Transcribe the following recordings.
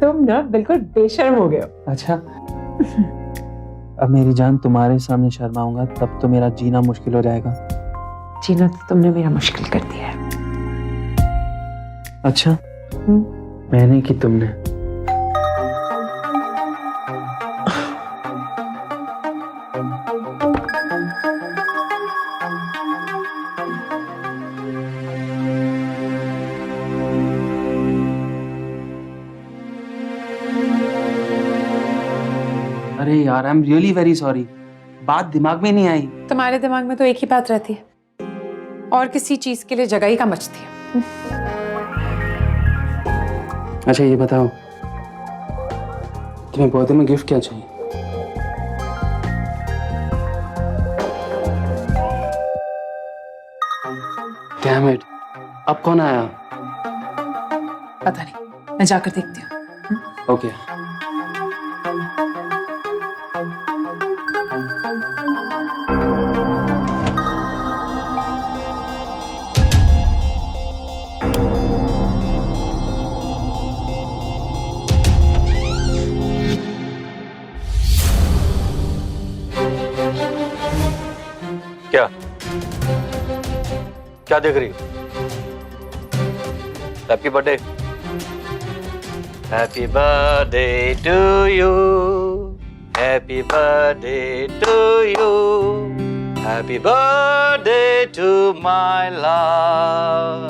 तुम ना बिल्कुल बेशर्म हो गए हो। अच्छा, अब मेरी जान तुम्हारे सामने शर्माऊंगा तब तो मेरा जीना मुश्किल हो जाएगा। जीना तो तुमने मेरा मुश्किल कर दिया है। अच्छा, मैंने कि तुमने? अरे यार, I am really very sorry. बात दिमाग में नहीं आई। तुम्हारे दिमाग में तो एक ही बात रहती है और किसी चीज के लिए जगह ही कम बचती है। अच्छा ये बताओ, तुम्हें बर्थडे में गिफ्ट क्या चाहिए? डैम इट, अब कौन आया? पता नहीं, मैं जाकर देखती हूँ। ओके। क्या क्या देख रही हो? Happy birthday. Happy birthday to you, happy birthday to you, happy birthday to my love,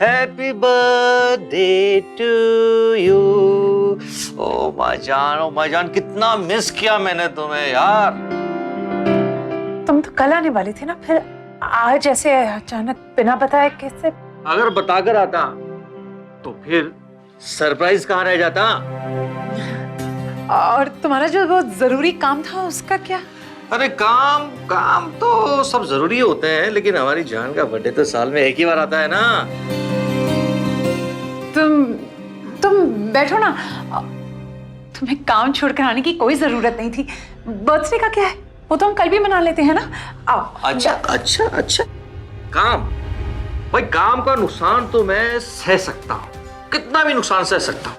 happy birthday to you. Oh my जान, कितना मिस किया मैंने तुम्हें यार। तुम तो कल आने वाले थे ना, फिर आज ऐसे अचानक बिना बताए कैसे? अगर बताकर आता तो फिर सरप्राइज कहाँ रह जाता। और तुम्हारा जो बहुत जरूरी काम था उसका क्या? अरे काम तो सब जरूरी होते हैं, लेकिन हमारी जान का बर्थडे तो साल में एक ही बार आता है ना। तुम बैठो ना, तुम्हें काम छोड़कर आने की कोई जरूरत नहीं थी। बर्थडे का क्या है, वो तो हम कल भी मना लेते हैं ना। आओ। अच्छा काम, भाई काम का नुकसान तो मैं सह सकता हूँ, कितना भी नुकसान सह सकता हूँ,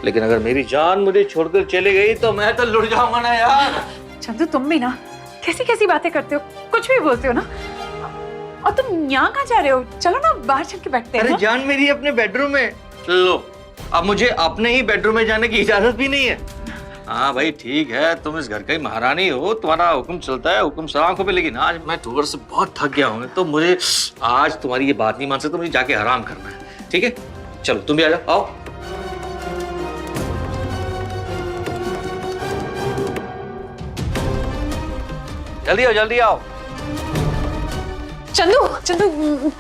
लेकिन अगर मेरी जान मुझे छोड़कर चली गई तो मैं तो लुट जाऊंगा ना यार। चंदू, तुम भी ना कैसी कैसी बातें करते हो, कुछ भी बोलते हो ना। और तुम यहाँ कहाँ जा रहे हो? चलो ना बाहर चल के बैठते हैं। अरे जान मेरी अपने बेडरूम में। लो, अब मुझे अपने ही बेडरूम में जाने की इजाजत भी नहीं है। हाँ भाई ठीक है, तुम इस घर का ही महारानी हो, तुम्हारा हुक्म चलता है, हुक्म सलाखों पे, लेकिन आज मैं टूर से बहुत थक गया हूँ, तो मुझे आज तुम्हारी ये बात नहीं मान सकता, मुझे जाके आराम करना है। ठीक है, चलो तुम भी आ जाओ, आओ। जल्दी आओ। चंदू,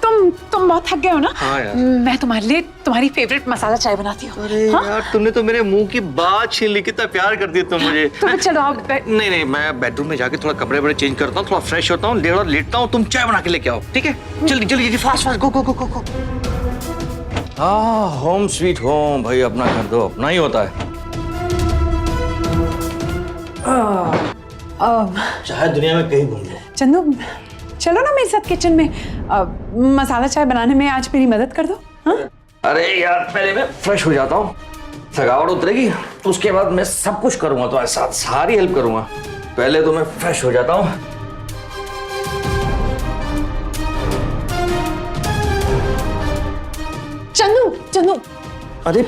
तुम बहुत थक गए हो ना। हाँ यार। मैं तुम्हारे लिए तुम्हारी फेवरेट मसाला चाय बनाती हूँ। अरे यार, तुमने तो मेरे मुंह की बात छीन ली, कितना प्यार करती है तुम मुझे। तो चलो आप नहीं, मैं बेडरूम में जाके थोड़ा कपड़े वपड़े चेंज करता हूँ, थोड़ा फ्रेश होता हूँ, लेटता हूँ, तुम चाय बना के लेके आओ। ठीक है, जल्दी फास्ट गो। हाँ, होम स्वीट होम, भाई अपना घर तो अपना ही होता है। चाहे दुनिया में कहीं घूम लो। चंदू, चलो ना मेरे साथ किचन में, मसाला चाय बनाने में आज मेरी मदद कर दो। हाँ? अरे यार, पहले मैं फ्रेश हो जाता हूँ, थकावट उतरेगी, उसके बाद मैं सब कुछ करूंगा, तुम्हारे साथ सारी हेल्प करूंगा। पहले तो मैं फ्रेश हो जाता हूँ। चंदू, अरे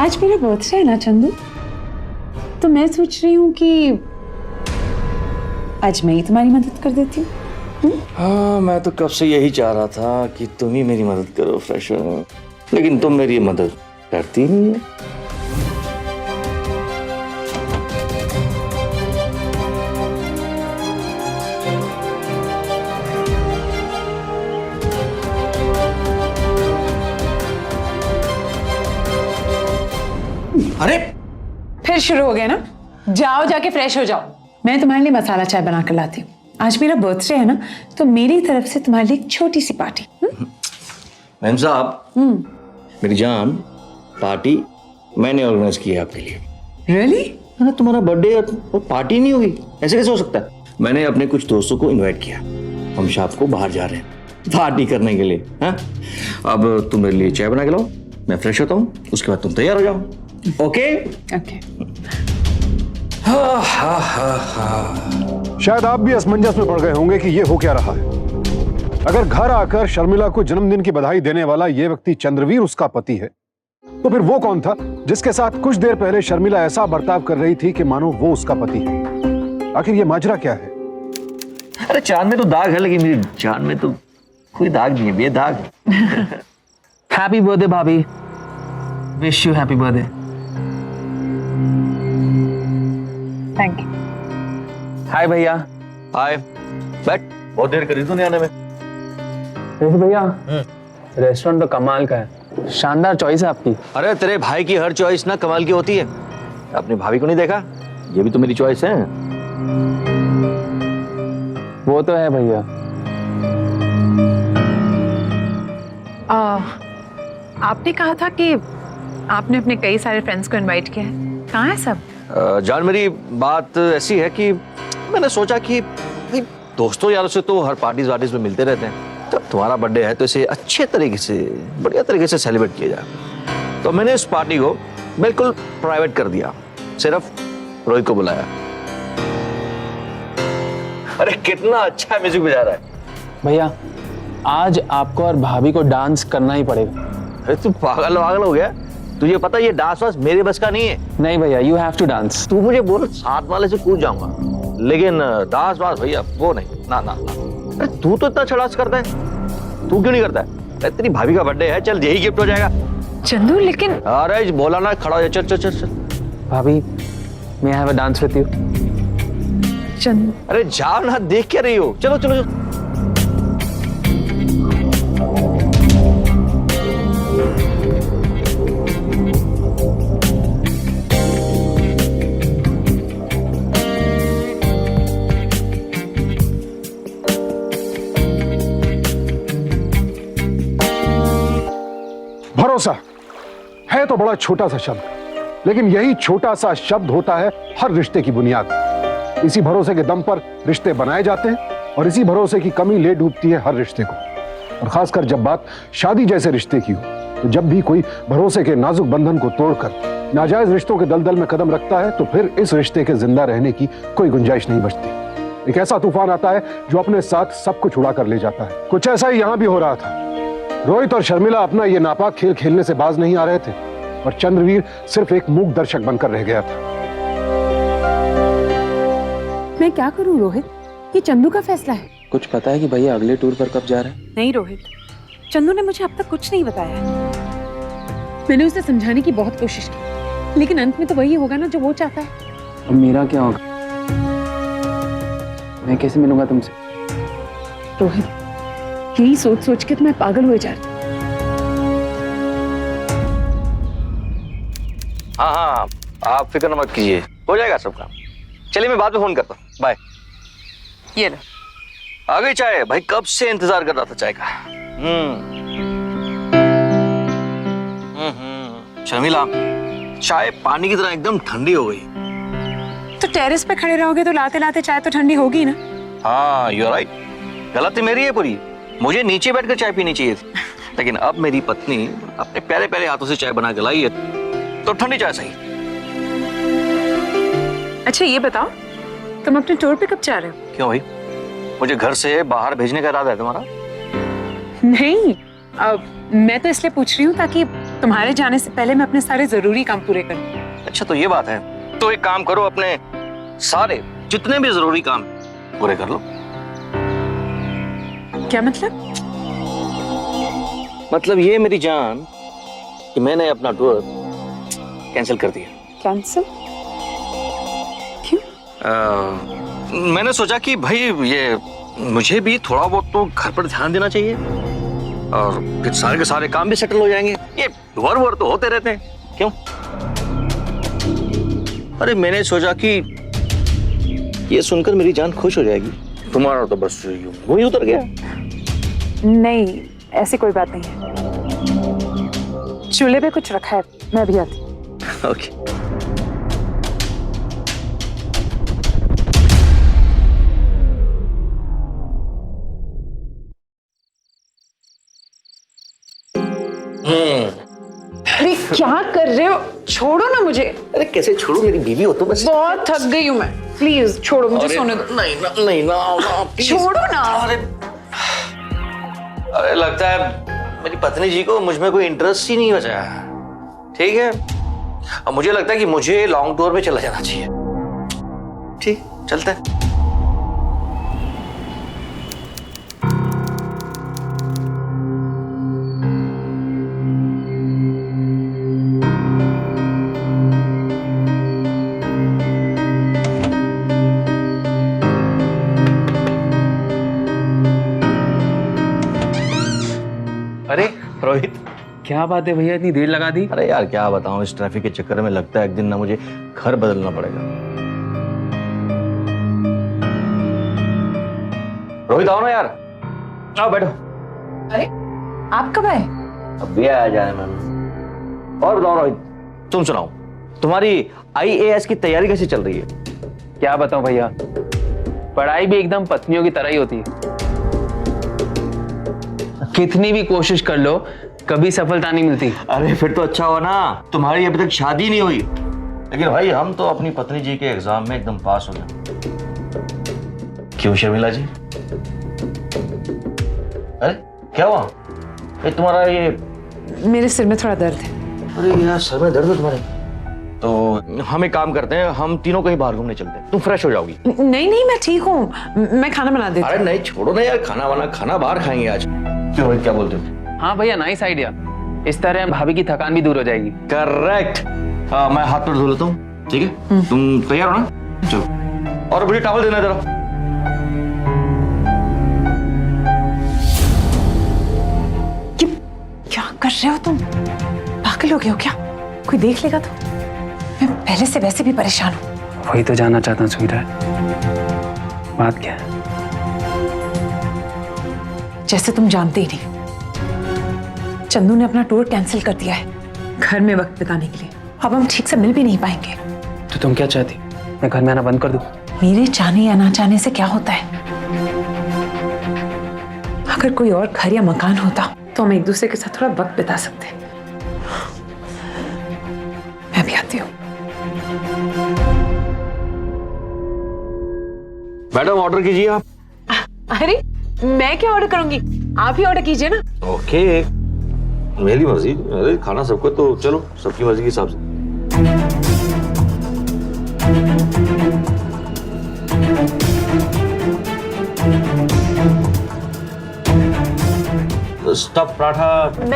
आज मेरा बर्थडे है ना चंदू, तो मैं सोच रही हूँ कि आज मैं ही तुम्हारी मदद कर देती हूँ। हाँ, मैं तो कब से यही चाह रहा था कि तुम ही मेरी मदद करो फ्रेश होने में, लेकिन तुम मेरी मदद करती नहीं है। अरे फिर शुरू हो गया ना, जाओ जाके फ्रेश हो जाओ। मैं तुम्हारे लिए मसाला चाय बना कर लाती हूँ। आज मेरा बर्थडे है ना, तो मेरी तरफ से तुम्हारे लिए एक छोटी सी पार्टी। मैम साहब, मेरी जान, पार्टी मैंने ऑर्गेनाइज की है आपके लिए। रियली? तुम्हारा बर्थडे और पार्टी नहीं होगी, ऐसे कैसे हो सकता है? मैंने अपने कुछ दोस्तों को इनवाइट किया। हम शाम को बाहर जा रहे हैं पार्टी करने के लिए। हाँ, अब तुम मेरे लिए चाय बना के लाओ, मैं फ्रेश होता हूँ, उसके बाद तुम तैयार हो जाओ। Okay okay. शायद आप भी असमंजस में पड़ गए होंगे कि ये हो क्या रहा है। अगर घर आकर शर्मिला को जन्मदिन की बधाई देने वाला ये व्यक्ति चंद्रवीर उसका पति है, तो फिर वो कौन था जिसके साथ कुछ देर पहले शर्मिला ऐसा बर्ताव कर रही थी कि मानो वो उसका पति है? आखिर ये माजरा क्या है? अरे चांद में तो दाग है, लेकिन मेरी जान में तो कोई दाग नहीं है, बेदाग। हैप्पी बर्थडे भाभी, wish you happy birthday. Thank you. Hi भैया। हाय, बैठ, बहुत देर करी तूने आने में। देखो भैया, रेस्टोरेंट तो कमाल का है, शानदार चॉइस है आपकी। अरे तेरे भाई की हर चॉइस ना कमाल की होती है। अपनी भाभी को नहीं देखा? ये भी तो मेरी चॉइस है। वो तो है भैया। आपने कहा था कि आपने अपने कई सारे फ्रेंड्स को इनवाइट किया है, कहाँ है सब? जान, मेरी बात ऐसी है कि मैंने सोचा कि भाई दोस्तों यारों से तो हर पार्टीज वार्टीज में मिलते रहते हैं, जब तुम्हारा बर्थडे है तो इसे अच्छे तरीके से, बढ़िया तरीके से सेलिब्रेट किया जाए। तो मैंने इस पार्टी को बिल्कुल प्राइवेट कर दिया, सिर्फ रोहित को बुलाया। अरे कितना अच्छा म्यूजिक बजा रहा है भैया, आज आपको और भाभी को डांस करना ही पड़ेगा। अरे तू पागल हो गया? तुझे पता ये डांस वांस मेरे बस का नहीं है। नहीं भैया, यू हैव टू डांस। तू मुझे बोल साथ वाले से कूद जाऊंगा, लेकिन डांस वांस भैया वो नहीं, ना ना ना। अरे तू तो इतना छलास करता है, तू क्यों नहीं करता है? अरे तेरी भाभी का बर्थडे है, चल यही गिफ्ट हो जाएगा। चंदू लेकिन। अरे बोला ना, खड़ा हो जा, चल चल चल चल। भाभी, may I have a dance with you? Chandu, अरे जाओ ना, देख क्या रही हो? चलो चलो चलो। भरोसा है तो बड़ा छोटा सा शब्द, लेकिन यही छोटा सा शब्द होता है हर रिश्ते की बुनियाद। इसी भरोसे के दम पर रिश्ते बनाए जाते हैं और इसी भरोसे की कमी ले डूबती है हर रिश्ते को। और खासकर जब बात शादी जैसे रिश्ते की हो, तो जब भी कोई भरोसे के नाजुक बंधन को तोड़कर नाजायज रिश्तों के दलदल में कदम रखता है, तो फिर इस रिश्ते के जिंदा रहने की कोई गुंजाइश नहीं बचती। एक ऐसा तूफान आता है जो अपने साथ सब कुछ उड़ा कर ले जाता है। कुछ ऐसा ही यहां भी हो रहा था। रोहित और शर्मिला अपना ये नापाक खेल खेलने से बाज नहीं आ रहे थे और चंद्रवीर सिर्फ एक मूक दर्शक बनकर रह गया था। मैं क्या करूं रोहित, ये चंदू का फैसला है। कुछ पता है कि भैया अगले टूर पर कब जा रहे हैं? नहीं रोहित, चंदू ने मुझे अब तक कुछ नहीं बताया है। मैंने उसे समझाने की बहुत कोशिश की, लेकिन अंत में तो वही होगा ना जो वो चाहता है। अब मेरा क्या होगा? मैं कैसे मिलूंगा तुमसे? रोहित, यही सोच सोच के तो मैं पागल हुए जा रही। हाँ हाँ, आप फिक्र मत कीजिए, हो जाएगा सब काम। चलिए मैं बाद में फोन करता हूँ, बाय। ये लो। आ गई चाय? भाई कब से इंतजार कर रहा था चाय का। शर्मिला, चाय पानी की तरह एकदम ठंडी हो गई। तो टेरेस पे खड़े रहोगे तो लाते लाते चाय तो ठंडी होगी ना। हाँ, यू आर राइट। गलती मेरी है पूरी, मुझे नीचे बैठकर चाय पीनी चाहिए थी, लेकिन अब मेरी पत्नी अपने प्यारे प्यारे हाथों से चाय बना के लाई है, तो ठंडी चाय सही। अच्छा ये बताओ, तुम अपने टूर पे कब जा रहे हो? क्यों भाई, मुझे घर से बाहर भेजने का इरादा है तुम्हारा? नहीं, मैं तो इसलिए पूछ रही हूँ ताकि तुम्हारे जाने से पहले मैं अपने सारे जरूरी काम पूरे करूँ। अच्छा तो ये बात है, तो एक काम करो, अपने सारे जितने भी जरूरी काम पूरे कर लो। क्या मतलब? मतलब ये मेरी जान कि मैंने अपना टूर कैंसिल कर दिया। कैंसिल? क्यों? मैंने सोचा कि भाई ये मुझे भी थोड़ा बहुत तो घर पर ध्यान देना चाहिए, और फिर सारे के सारे काम भी सेटल हो जाएंगे। ये वर तो होते रहते हैं, क्यों? अरे मैंने सोचा कि ये सुनकर मेरी जान खुश हो जाएगी, तुम्हारा तो बस वही उतर गया। नहीं, ऐसी कोई बात नहीं है। चूल्हे पे कुछ रखा है, मैं भी आती हूँ। ओके। क्या कर रहे हो? छोड़ो ना मुझे। अरे कैसे छोड़ू, मेरी बीवी हो तो बस। बहुत थक गई हूँ मैं, प्लीज छोड़ो मुझे, सोने दो। नहीं ना, नहीं ना, please। छोड़ो ना। अरे लगता है मेरी पत्नी जी को मुझ में कोई इंटरेस्ट ही नहीं बचा। ठीक है, अब मुझे लगता है कि मुझे लॉन्ग टूर पे चला जाना चाहिए। ठीक, चलते हैं। अरे रोहित, क्या बात है भैया, इतनी देर लगा दी? अरे यार क्या बताऊं, इस ट्रैफिक के चक्कर में लगता है एक दिन ना मुझे घर बदलना पड़ेगा। रोहित आओ ना यार, आओ बैठो। अरे आप कब आए? अब भी आया जाने मैम। और बताओ रोहित, तुम सुनाओ, तुम्हारी IAS की तैयारी कैसी चल रही है? क्या बताऊं भैया, पढ़ाई भी एकदम पत्नियों की तरह ही होती है। कितनी भी कोशिश कर लो, कभी सफलता नहीं मिलती। अरे फिर तो अच्छा हुआ ना, तुम्हारी अभी तक शादी नहीं हुई। लेकिन भाई हम तो अपनी पत्नी जी के एग्जाम में एकदम पास हो गए। क्यों शर्मिला जी? अरे क्या हुआ? ये तुम्हारा ये मेरे सिर में थोड़ा दर्द है। अरे यार सर में दर्द है तुम्हारे? तो हम एक काम करते हैं, हम तीनों कहीं बाहर घूमने चलते हैं, तुम फ्रेश हो जाओगी। नहीं नहीं, मैं ठीक हूँ, मैं खाना बना देती हूँ। अरे नहीं छोड़ो ना यार, खाना बाहर खाएंगे आज। क्यों रोहित, क्या बोलते हो? हाँ भैया, नाइस आइडिया। इस तरह भाभी की थकान भी दूर हो जाएगी। करेक्ट। मैं हाथ पैर धो लेता हूँ, ठीक है? तुम तैयार हो ना? चलो, और मुझे टॉवल देना जरा। क्या कर रहे हो तुम? पागल हो गए हो क्या? कोई देख लेगा तो? मैं पहले से वैसे भी परेशान हूँ। वही तो जानना चाहता हूँ स्वीटर, बात क्या है? जैसे तुम जानते ही नहीं, चंदू ने अपना टूर कैंसिल कर दिया है घर में वक्त बिताने के लिए। अब हम ठीक से मिल भी नहीं पाएंगे। तो तुम क्या चाहती, मैं घर में आना बंद कर दूं? मेरे चाहने या ना चाहने से क्या होता है? अगर कोई और घर या मकान होता तो हम एक दूसरे के साथ थोड़ा वक्त बिता सकते। मैं भी आती हूँ। मैडम ऑर्डर कीजिए आप। अरे मैं क्या ऑर्डर करूंगी, आप ही ऑर्डर कीजिए ना। ओके, मेरी मर्जी। अरे खाना सबको, तो चलो सबकी मर्जी के हिसाब से। स्टफ पराठा।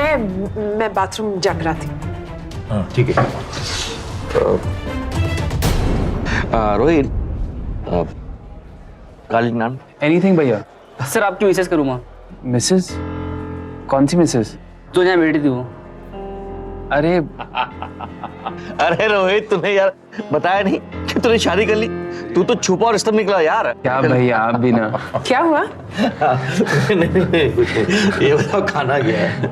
मैं बाथरूम जाकर आती हूँ। ठीक है। रोहित, काली नान। एनीथिंग भैया। सर आपकी मिसेस का रूम है। मिसेस? कौन सी मिसेस? जो यहाँ बैठी थी वो। अरे अरे रोहित, तुम्हें यार बताया नहीं कि तूने शादी कर ली? तू तो छुपा और स्तंभ निकला यार। क्या भैया, आप भी ना। क्या हुआ? नहीं, कुछ नहीं। ये बताओ खाना क्या है?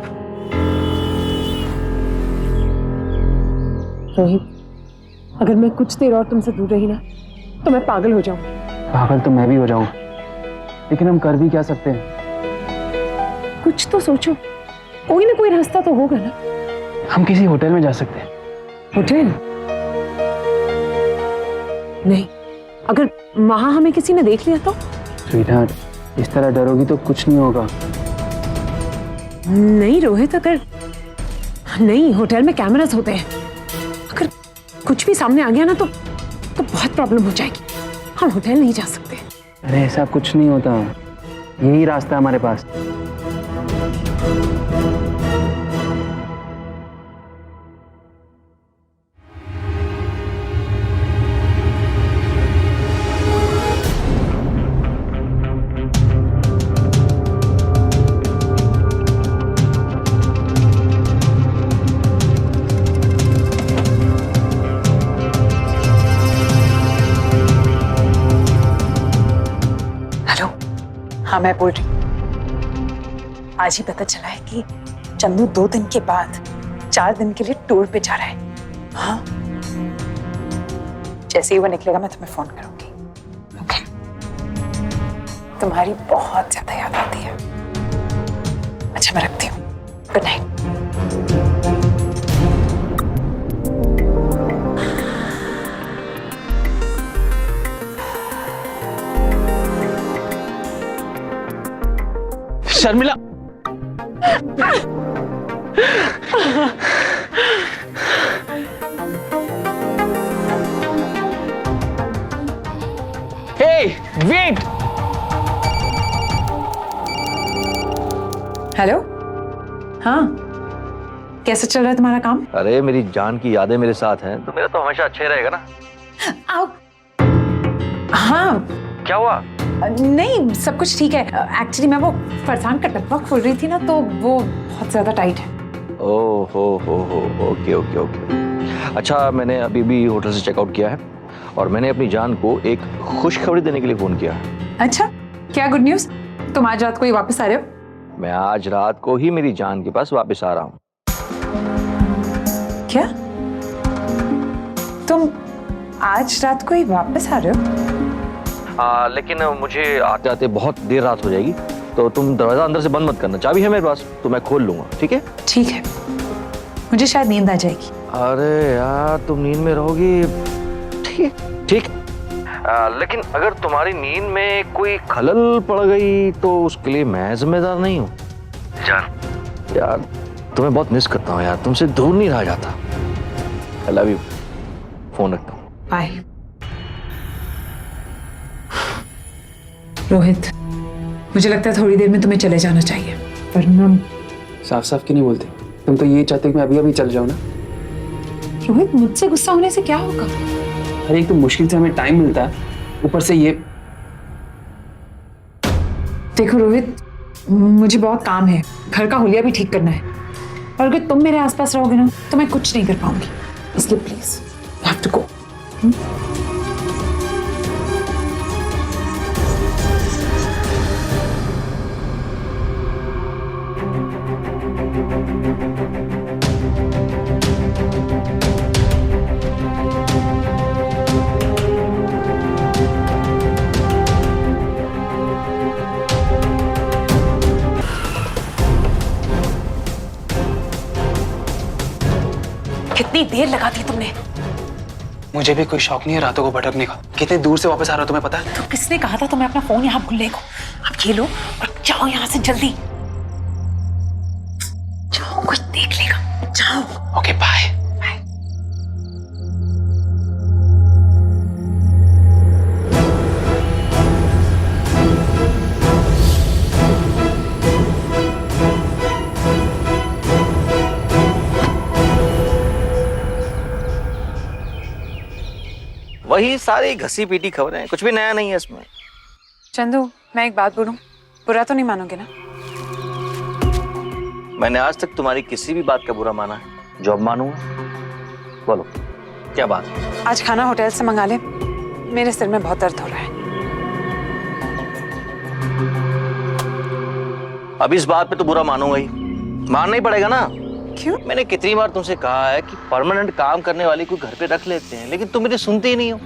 रोहित, अगर मैं कुछ देर और तुमसे दूर रही ना तो मैं पागल हो जाऊंगी। पागल तो मैं भी हो जाऊं, लेकिन हम कर भी क्या सकते हैं? कुछ तो सोचो, कोई ना कोई रास्ता तो होगा ना। हम किसी होटल में जा सकते हैं। होटल? नहीं, अगर वहां हमें किसी ने देख लिया तो? स्वीटहार्ट, इस तरह डरोगी तो कुछ नहीं होगा। नहीं रोहित, अगर नहीं, होटल में कैमरास होते हैं, अगर कुछ भी सामने आ गया ना तो बहुत प्रॉब्लम हो जाएगी। हम होटल नहीं जा सकते। अरे ऐसा कुछ नहीं होता, यही रास्ता है हमारे पास। हाँ मैं बोल रही हूँ। आज ही पता चला है कि चंदू 2 दिन के बाद 4 दिन के लिए टूर पे जा रहा है। हाँ, जैसे ही वो निकलेगा मैं तुम्हें फोन करूंगी। ओके? तुम्हारी बहुत ज्यादा याद आती है। अच्छा मैं रखती हूँ। Good night. Sharmila, hey wait. Hello. हाँ, कैसे चल रहा है तुम्हारा काम? अरे मेरी जान की यादें मेरे साथ हैं तो मेरा तो हमेशा अच्छा ही रहेगा ना। आओ। हाँ। क्या हुआ? नहीं, सब कुछ ठीक है। एक्चुअली मैं वो फरसान का डब्बा खोल रही थी ना, तो वो बहुत ज्यादा टाइट है। ओह हो, ओके ओके ओके। अच्छा, मैंने अभी भी होटल से चेकआउट किया है और मैंने अपनी जान को एक खुशखबरी देने के लिए फोन किया है। अच्छा, क्या गुड न्यूज? तुम आज रात को ही वापस आ रहे हो? मैं आज रात को ही मेरी जान के पास वापस आ रहा हूँ। क्या? तुम आज रात को ही वापस आ रहे हो? लेकिन मुझे आते आते बहुत देर रात हो जाएगी, तो तुम दरवाजा अंदर से बंद मत करना। चाबी है मेरे पास, तो मैं खोल लूंगा। ठीक है? ठीक है, मुझे शायद नींद आ जाएगी। अरे यार, तुम नींद में रहोगी। ठीक ठीक। लेकिन अगर तुम्हारी नींद में कोई खलल पड़ गई तो उसके लिए मैं जिम्मेदार नहीं हूँ। जान यार, तुम्हें बहुत मिस करता हूँ यार, तुमसे दूर नहीं रहा जाता। I love you. फोन रखता हूँ। बाय। रोहित, मुझे लगता है थोड़ी देर में तुम्हें चले जाना चाहिए, वरना। साफ साफ क्यों नहीं बोलते? तुम तो ये चाहते कि मैं अभी अभी चल जाऊं ना। रोहित, मुझसे गुस्सा होने से क्या होगा? अरे एक तो मुश्किल से हमें टाइम मिलता है, ऊपर से ये। देखो रोहित, मुझे बहुत काम है, घर का हुलिया भी ठीक करना है, और अगर तुम मेरे आसपास रहोगे ना तो मैं कुछ नहीं कर पाऊंगी। इसलिए please you have to go. कितनी देर लगा दी तुमने? मुझे भी कोई शौक नहीं है रातों को भटकने का। कितने दूर से वापस आ रहा हो तुम्हें पता है? तो किसने कहा था तुम्हें अपना फोन यहाँ भूलने को? अब ये लो और जाओ यहाँ से जल्दी। जाओ, कुछ देख लेगा। जाओ। Okay bye. वही सारी घसी पीटी खबरें, कुछ भी नया नहीं है इसमें। चंदू, मैं एक बात बोलूं, बुरा तो नहीं मानोगे ना? मैंने आज तक तुम्हारी किसी भी बात का बुरा माना है जो अब मानूंगा? बोलो, क्या बात है? आज खाना होटल से मंगा ले, मेरे सिर में बहुत दर्द हो रहा है। अब इस बात पे तो बुरा मानूंगा ही, मानना ही पड़ेगा ना। क्यों? मैंने कितनी बार तुमसे कहा है कि परमानेंट काम करने वाले को घर पे रख लेते हैं, लेकिन तुम मेरी सुनते ही नहीं हो।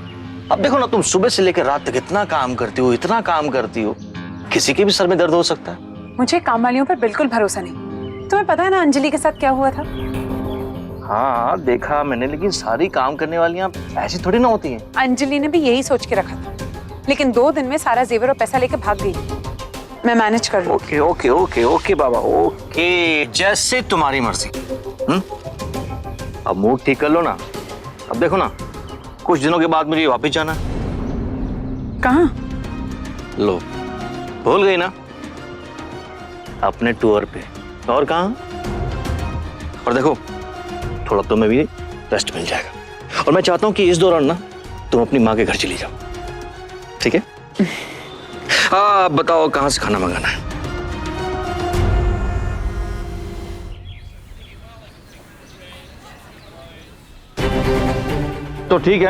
अब देखो ना, तुम सुबह से लेकर रात तक इतना काम करती हो, इतना काम करती हो, किसी के भी सर में दर्द हो सकता है। मुझे काम वालियों पर बिल्कुल भरोसा नहीं। तुम्हें पता है ना अंजलि के साथ क्या हुआ था? हाँ देखा मैंने, लेकिन सारी काम करने वालियां ऐसी थोड़ी ना होती हैं। अंजलि ने भी यही सोच के रखा था, लेकिन 2 दिन में सारा जेवर और पैसा लेकर भाग गई। मैं मैनेज कर लूं। ओके ओके ओके ओके बाबा, ओके, जैसे तुम्हारी मर्जी। अब मूड ठीक कर लो ना। अब देखो ना, कुछ दिनों के बाद मुझे वापस जाना है। कहाँ? लो, भूल गई ना? अपने टूर पे। और कहाँ? और देखो, थोड़ा तुम्हें भी रेस्ट मिल जाएगा, और मैं चाहता हूँ कि इस दौरान ना तुम अपनी माँ के घर चली जाओ। ठीक है? हाँ, बताओ कहाँ से खाना मंगाना है? तो ठीक है,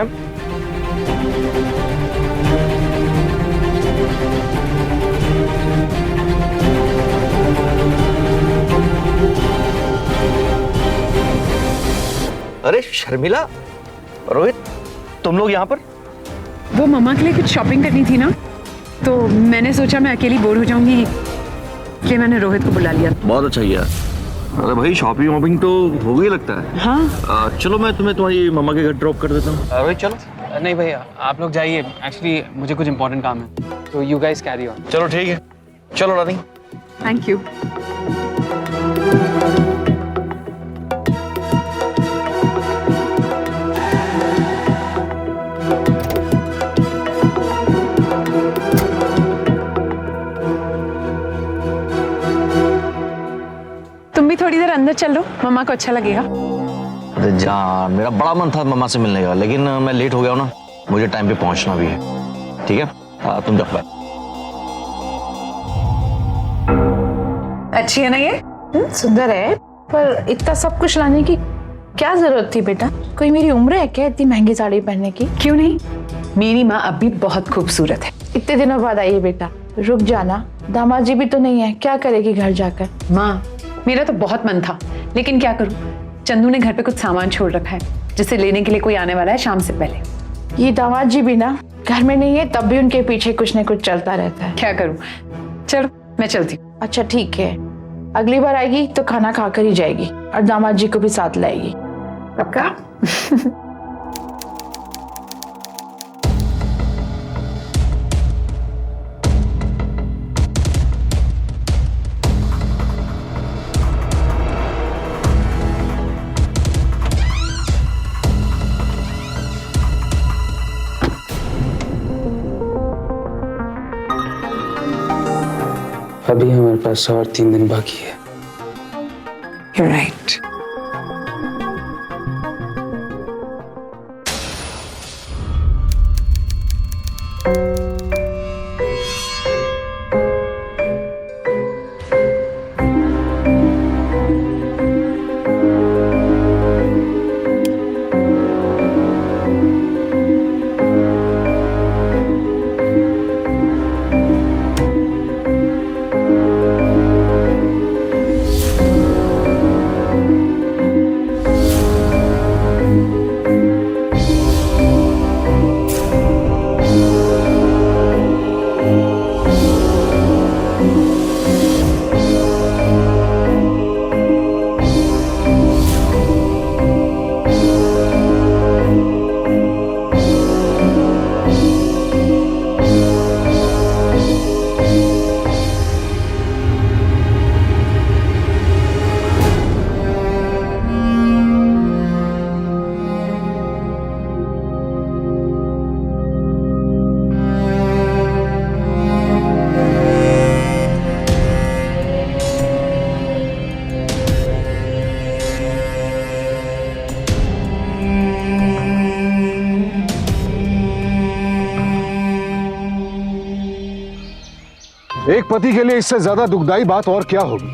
अरे शर्मिला, रोहित, तुम लोग यहाँ पर? वो मम्मा के लिए कुछ शॉपिंग करनी थी ना, तो मैंने सोचा मैं अकेली बोर हो जाऊंगी, इसलिए मैंने रोहित को बुला लिया। बहुत अच्छा किया। अरे भाई, शॉपिंग वॉपिंग तो हो गई लगता है। हाँ। चलो मैं तुम्हें तुम्हारी मम्मा के घर ड्रॉप कर देता हूँ। रोहित चलो। नहीं भैया, आप लोग जाइए, एक्चुअली मुझे कुछ इंपॉर्टेंट काम है, तो यू गाइस कैरी ऑन। चलो ठीक है, चलो रानी। Thank you. तुम भी थोड़ी देर अंदर चल लो, मम्मा को अच्छा लगेगा। अरे जान, मेरा बड़ा मन था मम्मा से मिलने का, लेकिन मैं लेट हो गया हूँ ना, मुझे टाइम पे पहुंचना भी है। ठीक है, तुम जाओ। अच्छी है ना ये? सुंदर है, पर इतना सब कुछ लाने की क्या जरूरत थी बेटा? कोई मेरी उम्र है क्या इतनी महंगी साड़ी पहनने की? क्यों नहीं, मेरी माँ अब भी बहुत खूबसूरत है। इतने दिनों बाद आई है बेटा, रुक जाना। दामाद जी भी तो नहीं है, क्या करेगी घर जाकर? माँ, मेरा तो बहुत मन था, लेकिन क्या करूँ, चंदू ने घर पे कुछ सामान छोड़ रखा है जिसे लेने के लिए कोई आने वाला है शाम से पहले। ये दामाद जी भी ना घर में नहीं है, तब भी उनके पीछे कुछ न कुछ चलता रहता है। क्या करूँ, चलो मैं चलती हूँ। अच्छा ठीक है, अगली बार आएगी तो खाना खाकर ही जाएगी और दामाद जी को भी साथ लाएगी। पक्का? अभी हमारे पास और 3 दिन बाकी है। You're right. एक पति के लिए इससे ज्यादा दुखदाई बात और क्या होगी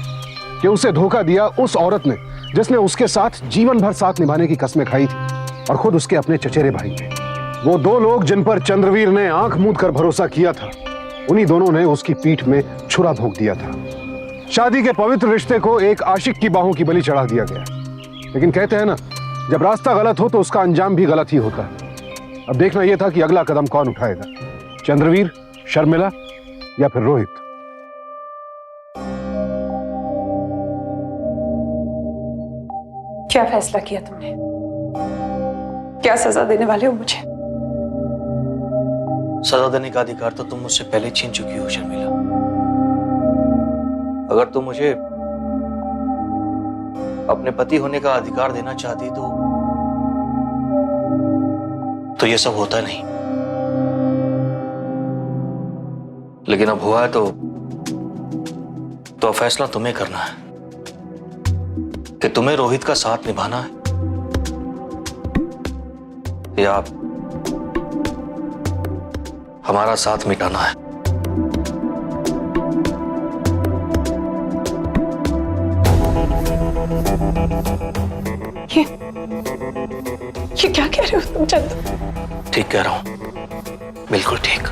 कि उसे धोखा दिया उस औरत ने जिसने उसके साथ जीवन भर साथ निभाने की कस्में खाई थी, और खुद उसके अपने चचेरे भाई ने। वो दो लोग जिन पर चंद्रवीर ने आंख मूंद कर भरोसा किया था, उन्हीं दोनों ने उसकी पीठ में छुरा भोंक दिया था। शादी के पवित्र रिश्ते को एक आशिक की बाहों की बलि चढ़ा दिया गया। लेकिन कहते हैं ना, जब रास्ता गलत हो तो उसका अंजाम भी गलत ही होता है। अब देखना यह था कि अगला कदम कौन उठाएगा, चंद्रवीर, शर्मिला या फिर रोहित। क्या फैसला किया तुमने? क्या सजा देने वाले हो मुझे? सजा देने का अधिकार तो तुम मुझसे पहले छीन चुकी हो शर्मिला। अगर तुम मुझे अपने पति होने का अधिकार देना चाहती तो ये सब होता नहीं। लेकिन अब हुआ है तो फैसला तुम्हें करना है कि तुम्हें रोहित का साथ निभाना है या हमारा साथ मिटाना है। ये क्या कह रहे हो तुम चंदू? ठीक कह रहा हूं, बिल्कुल ठीक।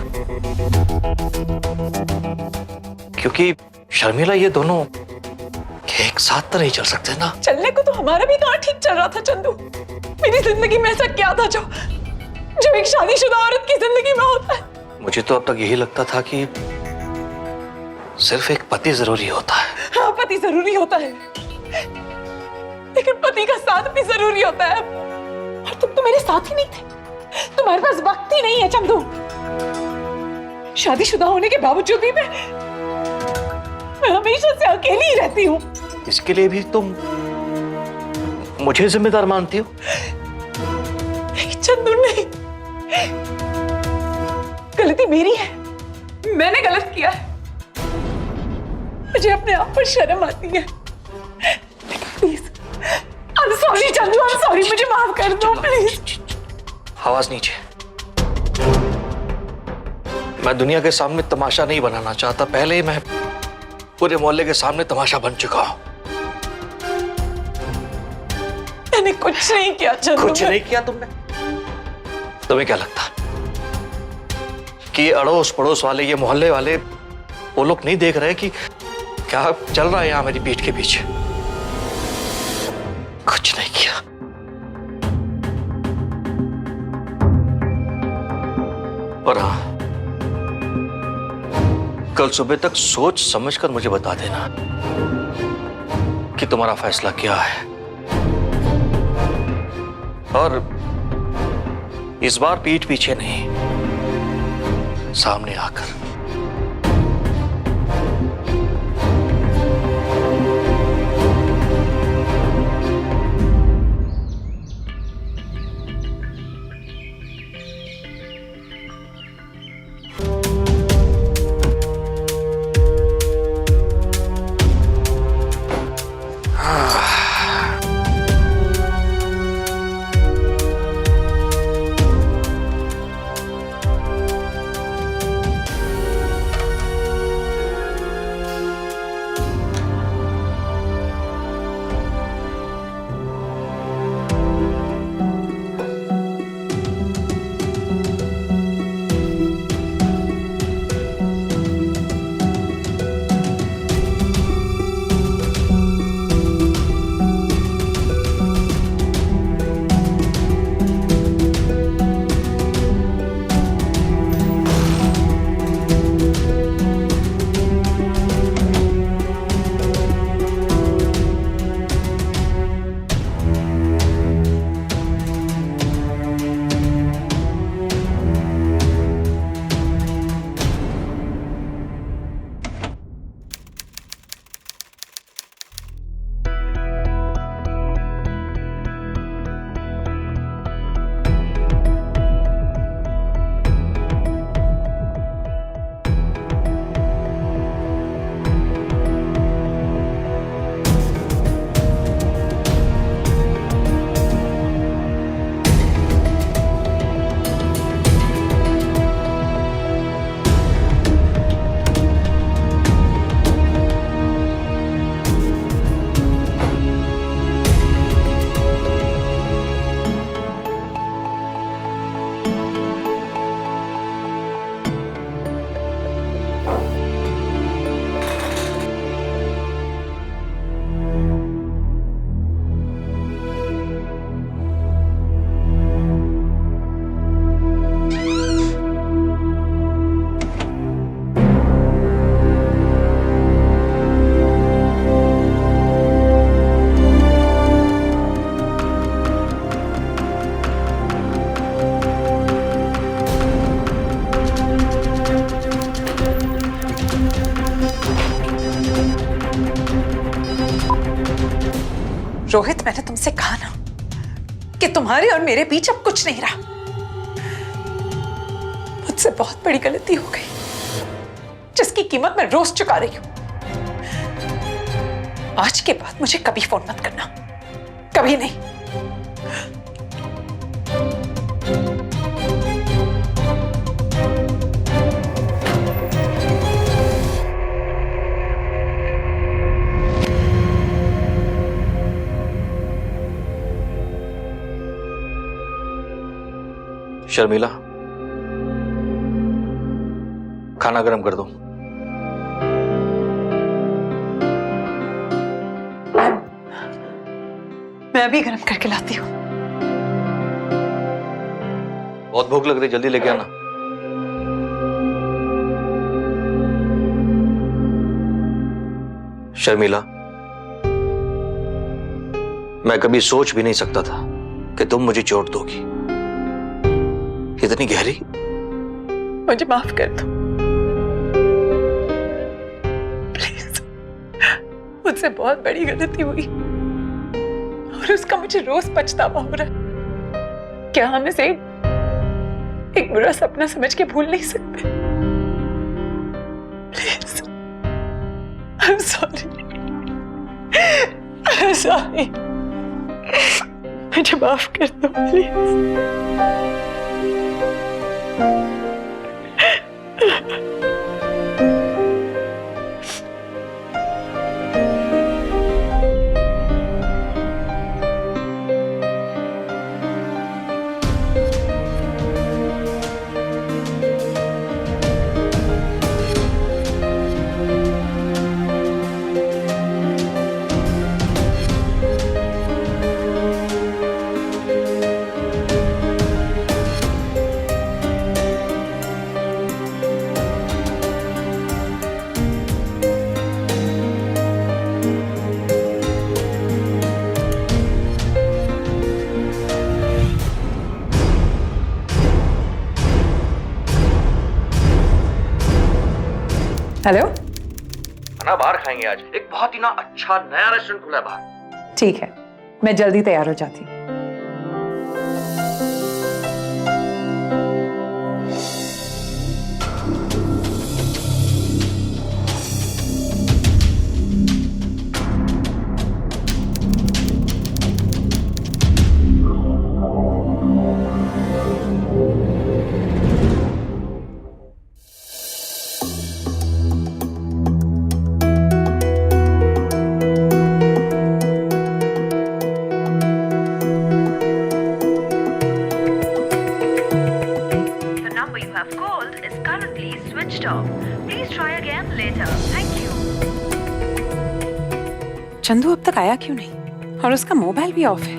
क्योंकि शर्मिला, ये दोनों एक साथ तो नहीं चल सकते ना। चलने को तो हमारा भी कहाँ ठीक चल रहा था चंदू। मेरी जिंदगी में ऐसा क्या था जो एक शादीशुदा औरत की जिंदगी में होता है? मुझे तो अब तक यही लगता था कि सिर्फ एक पति जरूरी होता है। हाँ, पति जरूरी होता है, लेकिन पति का साथ भी जरूरी होता है। और तुम तो मेरे साथ ही नहीं थे, तुम्हारे पास वक्त ही नहीं है चंदू। शादीशुदा होने के बावजूद भी मैं मैं हमेशा से अकेली ही रहती हूँ। इसके लिए भी तुम मुझे जिम्मेदार मानती हो? नहीं चंदू नहीं, गलती मेरी है, मैंने गलत किया है। मुझे अपने आप पर शर्म आती है। Please, I am sorry Chandu, I am sorry, मुझे माफ कर दो प्लीज। आवाज नीचे। मैं दुनिया के सामने तमाशा नहीं बनाना चाहता, पहले ही मैं पूरे मोहल्ले के सामने तमाशा बन चुका हूं। मैंने कुछ नहीं किया चंदू। कुछ नहीं किया तुमने? तुम्हें क्या लगता कि ये अड़ोस पड़ोस वाले, ये मोहल्ले वाले, वो लोग नहीं देख रहे कि क्या चल रहा है यहां मेरी पीठ के पीछे? कुछ नहीं किया। और हाँ, कल सुबह तक सोच समझकर मुझे बता देना कि तुम्हारा फैसला क्या है। और इस बार पीठ पीछे नहीं, सामने आकर। रोहित, मैंने तुमसे कहा ना कि तुम्हारे और मेरे बीच अब कुछ नहीं रहा। मुझसे बहुत बड़ी गलती हो गई, जिसकी कीमत मैं रोज चुका रही हूं। आज के बाद मुझे कभी फोन मत करना, कभी नहीं। शर्मिला, खाना गर्म कर दो। मैं अभी गर्म करके लाती हूँ। बहुत भूख लग रही, जल्दी लेके आना। शर्मिला, मैं कभी सोच भी नहीं सकता था कि तुम मुझे चोट दोगी, इतनी गहरी। मुझे माफ कर दो प्लीज। मुझसे बहुत बड़ी गलती हुई और उसका मुझे रोज पछतावा हो रहा है। क्या हम इसे एक बुरा सपना समझ के भूल नहीं सकते? Please, I'm sorry. I'm sorry. मुझे माफ कर दो प्लीज। हेलो, खाना बाहर खाएंगे आज। एक बहुत ही ना अच्छा नया रेस्टोरेंट खुला है बाहर। ठीक है, मैं जल्दी तैयार हो जाती हूँ। चंदू अब तक आया क्यों नहीं? और उसका मोबाइल भी ऑफ है।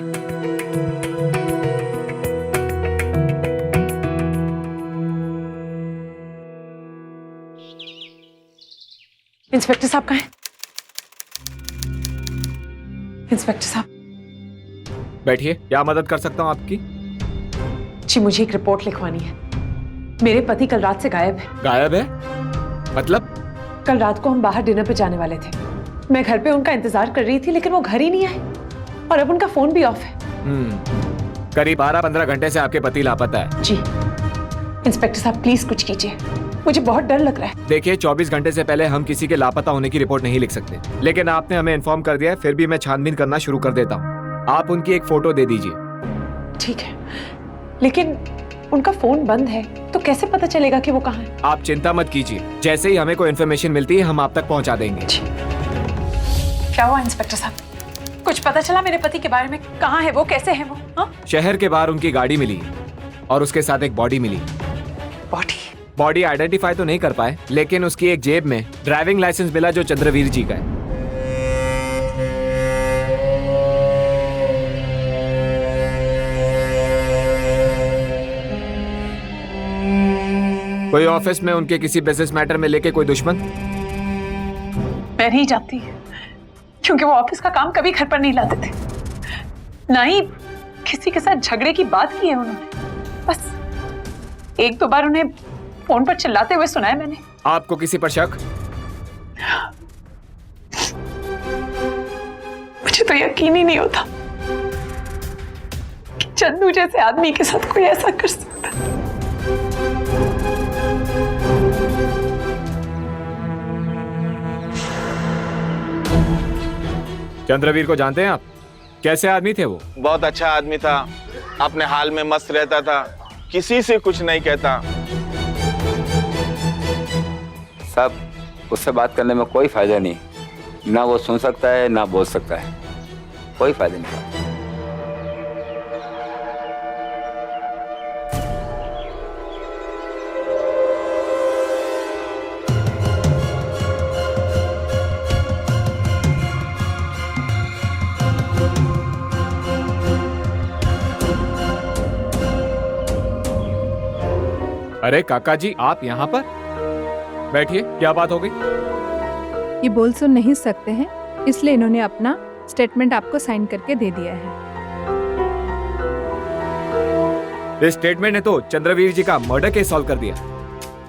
इंस्पेक्टर साहब कहाँ हैं? इंस्पेक्टर साहब बैठिए, क्या मदद कर सकता हूँ आपकी? जी, मुझे एक रिपोर्ट लिखवानी है। मेरे पति कल रात से गायब है। गायब है? मतलब? कल रात को हम बाहर डिनर पे जाने वाले थे। मैं घर पे उनका इंतजार कर रही थी, लेकिन वो घर ही नहीं आए और अब उनका फोन भी ऑफ है। करीब 12-15 घंटे से आपके पति लापता है। जी इंस्पेक्टर साहब, प्लीज कुछ कीजिए, मुझे बहुत डर लग रहा है। देखिए, 24 घंटे से पहले हम किसी के लापता होने की रिपोर्ट नहीं लिख सकते, लेकिन आपने हमें इन्फॉर्म कर दिया है, फिर भी मैं छानबीन करना शुरू कर देता हूँ। आप उनकी एक फोटो दे दीजिए। ठीक है, लेकिन उनका फोन बंद है, तो कैसे पता चलेगा कि वो कहाँ है? आप चिंता मत कीजिए, जैसे ही हमें कोई इन्फॉर्मेशन मिलती है हम आप तक पहुँचा देंगे। क्या हुआ इंस्पेक्टर साहब? कुछ पता चला मेरे पति के बारे में? कहाँ है वो, कैसे है वो? हा? शहर के बाहर उनकी गाड़ी मिली और उसके साथ एक बॉडी मिली। बॉडी आइडेंटिफाई तो नहीं कर पाए, लेकिन उसकी एक जेब में ड्राइविंग लाइसेंस मिला जो चंद्रवीर जी का है। कोई ऑफिस में उनके किसी बिजनेस मैटर में लेके कोई दुश्मन? मैं नहीं जानती, क्योंकि वो ऑफिस का काम कभी घर पर नहीं लाते थे, ना ही किसी के साथ झगड़े की बात की है उन्होंने। बस 1-2 बार उन्हें फोन पर चिल्लाते हुए सुना है मैंने। आपको किसी पर शक? मुझे तो यकीन ही नहीं होता कि चंदू जैसे आदमी के साथ कोई ऐसा कर सकता। चंद्रवीर को जानते हैं आप? कैसे आदमी थे वो? बहुत अच्छा आदमी था, अपने हाल में मस्त रहता था, किसी से कुछ नहीं कहता। साहब, उससे बात करने में कोई फायदा नहीं, ना वो सुन सकता है ना बोल सकता है, कोई फायदा नहीं। अरे काका जी, आप यहाँ पर? बैठिए, क्या बात हो गई? ये बोल सुन नहीं सकते हैं, इसलिए इन्होंने अपना स्टेटमेंट आपको साइन करके दे दिया है। इस स्टेटमेंट ने तो चंद्रवीर जी का मर्डर केस सॉल्व कर दिया।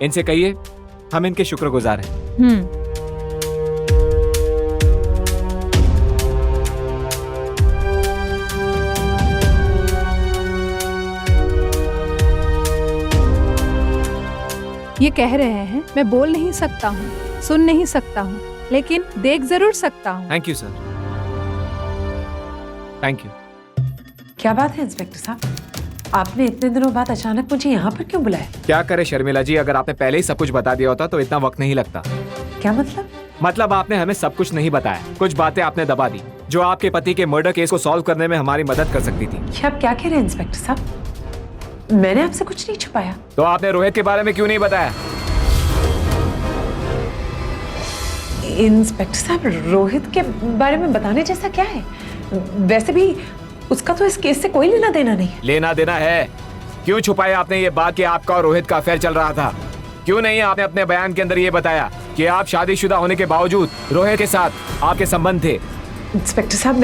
इनसे कहिए हम इनके शुक्रगुजार हैं। ये कह रहे हैं मैं बोल नहीं सकता हूँ, सुन नहीं सकता हूँ, लेकिन देख जरूर सकता हूँ। Thank you sir, thank you. क्या बात है इंस्पेक्टर साहब, आपने इतने दिनों बाद अचानक मुझे यहाँ पर क्यों बुलाया? क्या करे शर्मिला जी, अगर आपने पहले ही सब कुछ बता दिया होता तो इतना वक्त नहीं लगता। क्या मतलब? मतलब आपने हमें सब कुछ नहीं बताया, कुछ बातें आपने दबा दी जो आपके पति के मर्डर केस को सॉल्व करने में हमारी मदद कर सकती थी। ये आप क्या कह रहे हैं इंस्पेक्टर साहब? मैंने आपसे कुछ नहीं छुपाया। तो आपने रोहित के बारे में क्यों नहीं बताया? इंस्पेक्टर साहब, रोहित के बारे में बताने जैसा क्या है? वैसे भी उसका तो इस केस से कोई लेना देना नहीं है। लेना देना है। क्यों छुपाया आपने ये बात कि आपका और रोहित का अफेयर चल रहा था? क्यों नहीं आपने अपने बयान के अंदर ये बताया कि आप शादीशुदा होने के बावजूद रोहित के साथ आपके संबंध थे? इंस्पेक्टर साहब,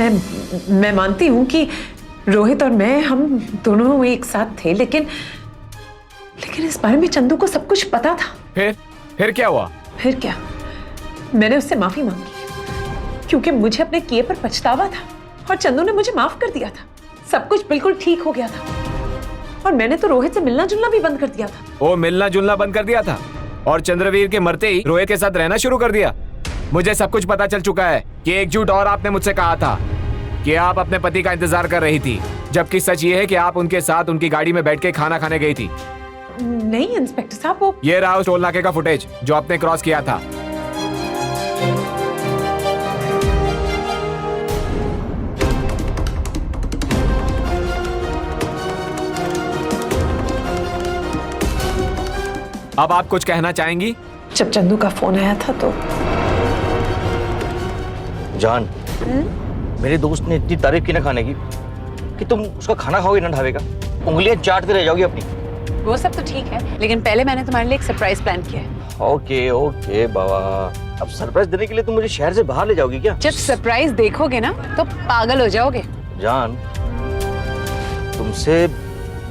मैं मानती हूँ कि रोहित और मैं, हम दोनों एक साथ थे, लेकिन इस बारे में चंदू को सब कुछ पता था। फिर क्या हुआ? फिर क्या, मैंने उससे माफी मांगी क्योंकि मुझे अपने किए पर पछतावा था और चंदू ने मुझे माफ कर दिया था। सब कुछ बिल्कुल ठीक हो गया था और मैंने तो रोहित से मिलना जुलना भी बंद कर दिया था। वो मिलना जुलना बंद कर दिया था और चंद्रवीर के मरते ही रोहित के साथ रहना शुरू कर दिया। मुझे सब कुछ पता चल चुका है कि एक झूठ और आपने मुझसे कहा था कि आप अपने पति का इंतजार कर रही थी, जबकि सच ये है कि आप उनके साथ उनकी गाड़ी में बैठ के खाना खाने गई थी। नहीं इंस्पेक्टर साहब, वो ये रहा उस टोल नाके का फुटेज जो आपने क्रॉस किया था। अब आप कुछ कहना चाहेंगी? जब चंदू का फोन आया था तो जान, मेरे दोस्त ने इतनी तारीफ की ना खाने की कि तुम उसका खाना खाओगे ना ढाबे का, उंगलियां चाटते रह जाओगी अपनी। वो सब तो ठीक है, लेकिन पहले मैंने तुम्हारे लिए एक सरप्राइज प्लान किया है। ओके ओके बाबा, अब सरप्राइज देने के लिए तुम मुझे शहर से बाहर ले जाओगी क्या? जब सरप्राइज देखोगे ना तो पागल हो जाओगे। जान, तुमसे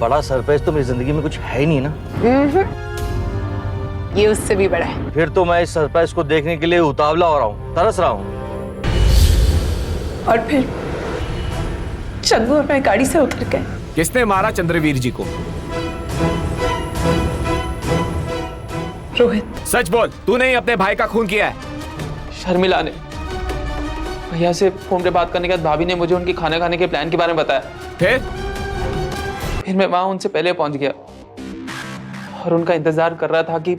बड़ा सरप्राइज तो मेरी जिंदगी में कुछ है ही नहीं ना। ये उससे भी बड़ा है। फिर तो मैं इस सरप्राइज को देखने के लिए उतावला हो रहा हूँ, तरस रहा हूँ। और फिर चंदू और मैं गाड़ी से उतर गए। किसने मारा चंद्रवीर जी को? रोहित। सच बोल, तूने ही अपने भाई का खून किया है? शर्मिला ने। भैया से फोन पे बात करने के बाद भाभी ने मुझे उनकी खाना खाने के प्लान के बारे में बताया। फिर मैं वहां उनसे पहले पहुंच गया और उनका इंतजार कर रहा था कि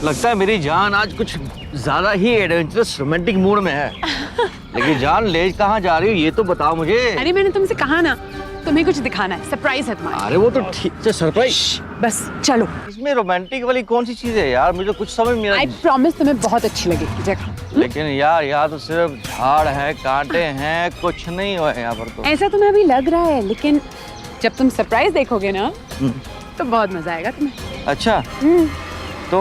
लगता है मेरी जान आज कुछ ज्यादा ही एडवेंचरस रोमांटिक मूड में है। लेकिन जान, ले कहाँ जा रही हो ये तो बताओ मुझे। अरे मैंने तुमसे कहा ना, तुम्हें कुछ दिखाना है, सरप्राइज है तुम्हारा। अरे वो तो ठीक है, सरप्राइज। बस चलो। इसमें रोमांटिक वाली कौन सी चीज है यार, मुझे कुछ समझ में। आई प्रॉमिस तुम्हें बहुत अच्छी लगेगी जगह। लेकिन यार यहाँ तो सिर्फ झाड़ है, कांटे हैं, कुछ नहीं हुआ है यहाँ पर तो। ऐसा तुम्हें अभी लग रहा है, लेकिन जब तुम सरप्राइज देखोगे ना तो बहुत मजा आएगा तुम्हें। अच्छा, तो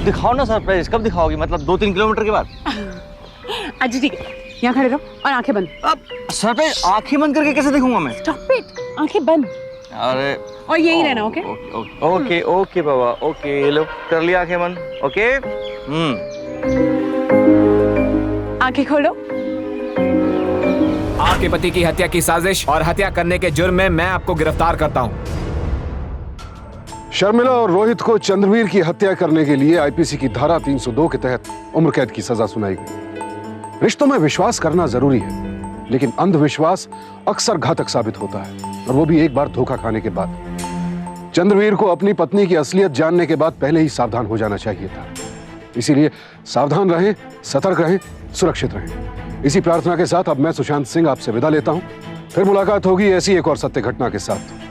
दिखाओ ना सरप्राइज। कब दिखाओगी? मतलब 2-3 किलोमीटर के बाद? अच्छा ठीक है, यहाँ खड़े रहो और आंखें बंद। अब सरप्राइज आंखें बंद करके कैसे देखूंगा मैं? स्टॉप इट, आंखें बंद। अरे और यही रहना। ओके ओके ओके बाबा, ओके लो कर लिया आंखें बंद। ओके आंखें खोलो। आपके पति की हत्या की साजिश और हत्या करने के जुर्म में मैं आपको गिरफ्तार करता हूँ। शर्मिला और रोहित को चंद्रवीर की हत्या करने के लिए आईपीसी की धारा 302 के तहत उम्र कैद की सजा सुनाई गई। रिश्तों में विश्वास करना जरूरी है, लेकिन अंधविश्वास अक्सर घातक साबित होता है, और वो भी एक बार धोखा खाने के बाद। चंद्रवीर को अपनी पत्नी की असलियत जानने के बाद पहले ही सावधान हो जाना चाहिए था। इसीलिए सावधान रहें, सतर्क रहें, सुरक्षित रहें। इसी प्रार्थना के साथ अब मैं सुशांत सिंह आपसे विदा लेता हूं। फिर मुलाकात होगी ऐसी एक और सत्य घटना के साथ।